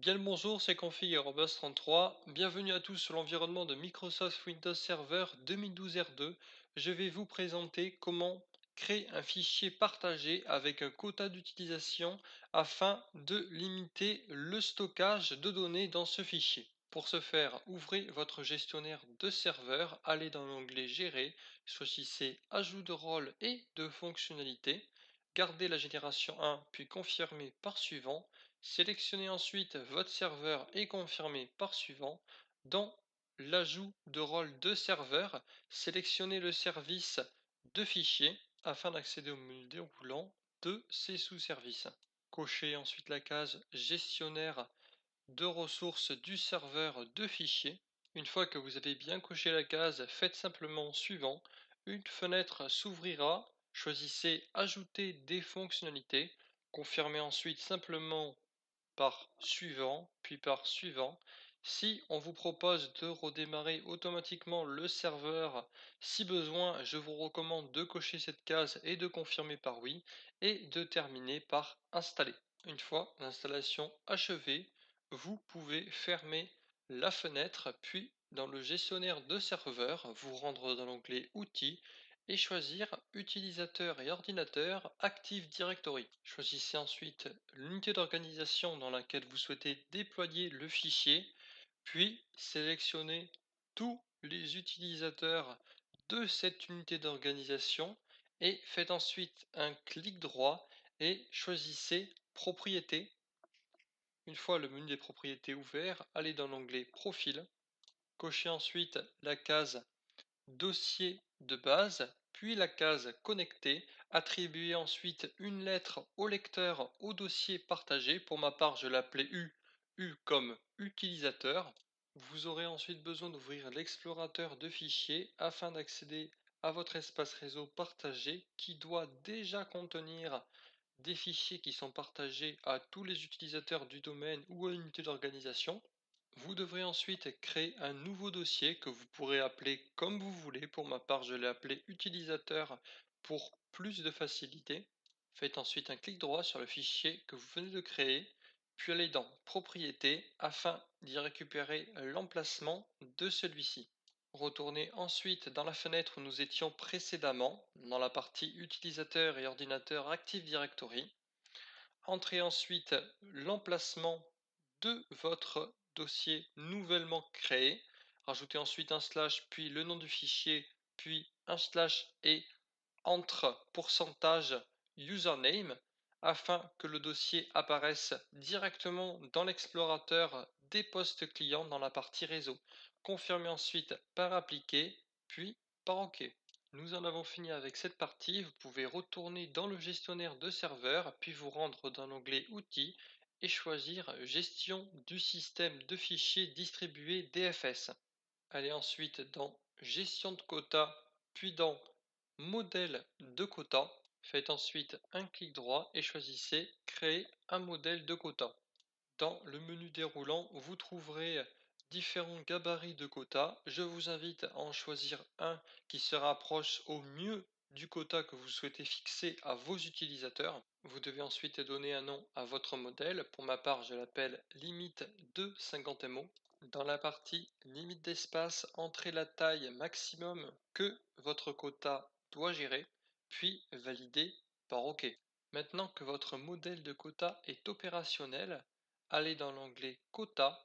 Bien le bonjour, c'est Config@33. Bienvenue à tous sur l'environnement de Microsoft Windows Server 2012 R2. Je vais vous présenter comment créer un fichier partagé avec un quota d'utilisation afin de limiter le stockage de données dans ce fichier. Pour ce faire, ouvrez votre gestionnaire de serveur, allez dans l'onglet Gérer, choisissez Ajout de rôle et de fonctionnalités, gardez la génération 1 puis confirmez par suivant. Sélectionnez ensuite votre serveur et confirmez par suivant. Dans l'ajout de rôle de serveur, sélectionnez le service de fichier afin d'accéder au menu déroulant de ces sous-services. Cochez ensuite la case gestionnaire de ressources du serveur de fichiers. Une fois que vous avez bien coché la case, faites simplement suivant. Une fenêtre s'ouvrira. Choisissez Ajouter des fonctionnalités. Confirmez ensuite simplement par suivant, puis par suivant. Si on vous propose de redémarrer automatiquement le serveur, si besoin, je vous recommande de cocher cette case et de confirmer par oui, et de terminer par installer. Une fois l'installation achevée, vous pouvez fermer la fenêtre, puis dans le gestionnaire de serveur, vous rendre dans l'onglet Outils et choisir Utilisateur et ordinateur Active Directory. Choisissez ensuite l'unité d'organisation dans laquelle vous souhaitez déployer le fichier, puis sélectionnez tous les utilisateurs de cette unité d'organisation et faites ensuite un clic droit et choisissez Propriétés. Une fois le menu des propriétés ouvert, allez dans l'onglet Profil, cochez ensuite la case Dossier de base, puis la case Connecter, attribuez ensuite une lettre au lecteur au dossier partagé. Pour ma part, je l'appelais U, U comme utilisateur. Vous aurez ensuite besoin d'ouvrir l'explorateur de fichiers afin d'accéder à votre espace réseau partagé qui doit déjà contenir des fichiers qui sont partagés à tous les utilisateurs du domaine ou à l'unité d'organisation. Vous devrez ensuite créer un nouveau dossier que vous pourrez appeler comme vous voulez. Pour ma part, je l'ai appelé utilisateur pour plus de facilité. Faites ensuite un clic droit sur le fichier que vous venez de créer, puis allez dans Propriétés afin d'y récupérer l'emplacement de celui-ci. Retournez ensuite dans la fenêtre où nous étions précédemment, dans la partie Utilisateur et ordinateur Active Directory. Entrez ensuite l'emplacement de votre dossier nouvellement créé. Rajoutez ensuite un slash, puis le nom du fichier, puis un slash et entre pourcentage username afin que le dossier apparaisse directement dans l'explorateur des postes clients dans la partie réseau. Confirmez ensuite par appliquer, puis par OK. Nous en avons fini avec cette partie. Vous pouvez retourner dans le gestionnaire de serveur, puis vous rendre dans l'onglet Outils et choisir Gestion du système de fichiers distribués DFS. Allez ensuite dans Gestion de quota, puis dans Modèle de quota. Faites ensuite un clic droit et choisissez Créer un modèle de quota. Dans le menu déroulant, vous trouverez différents gabarits de quota. Je vous invite à en choisir un qui se rapproche au mieux du quota que vous souhaitez fixer à vos utilisateurs. Vous devez ensuite donner un nom à votre modèle. Pour ma part, je l'appelle limite de 50 MO. Dans la partie limite d'espace, entrez la taille maximum que votre quota doit gérer, puis validez par OK. Maintenant que votre modèle de quota est opérationnel, allez dans l'onglet Quota,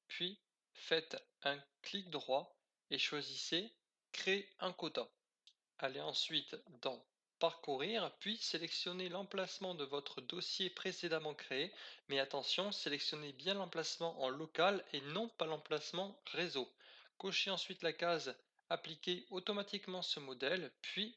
puis faites un clic droit et choisissez Créer un quota. Allez ensuite dans Parcourir, puis sélectionnez l'emplacement de votre dossier précédemment créé, mais attention, sélectionnez bien l'emplacement en local et non pas l'emplacement réseau. Cochez ensuite la case Appliquer automatiquement ce modèle, puis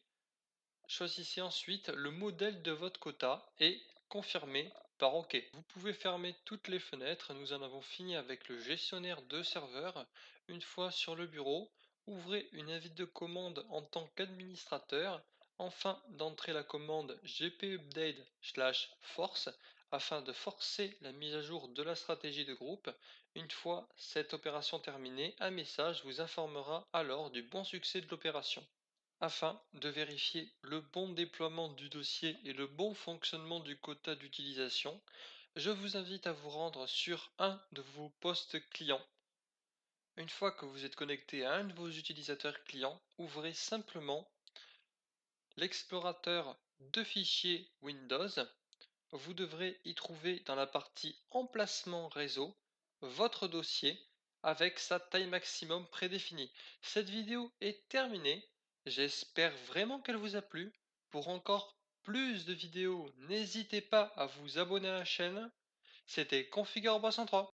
choisissez ensuite le modèle de votre quota et confirmez par OK. Vous pouvez fermer toutes les fenêtres. Nous en avons fini avec le gestionnaire de serveur. Une fois sur le bureau, ouvrez une invite de commande en tant qu'administrateur, afin d'entrer la commande gpupdate/force afin de forcer la mise à jour de la stratégie de groupe. Une fois cette opération terminée, un message vous informera alors du bon succès de l'opération. Afin de vérifier le bon déploiement du dossier et le bon fonctionnement du quota d'utilisation, Je vous invite à vous rendre sur un de vos postes clients. Une fois que vous êtes connecté à un de vos utilisateurs clients, ouvrez simplement l'explorateur de fichiers Windows. Vous devrez y trouver dans la partie emplacement réseau votre dossier avec sa taille maximum prédéfinie. Cette vidéo est terminée. J'espère vraiment qu'elle vous a plu. Pour encore plus de vidéos, n'hésitez pas à vous abonner à la chaîne. C'était Configure Boss en 3.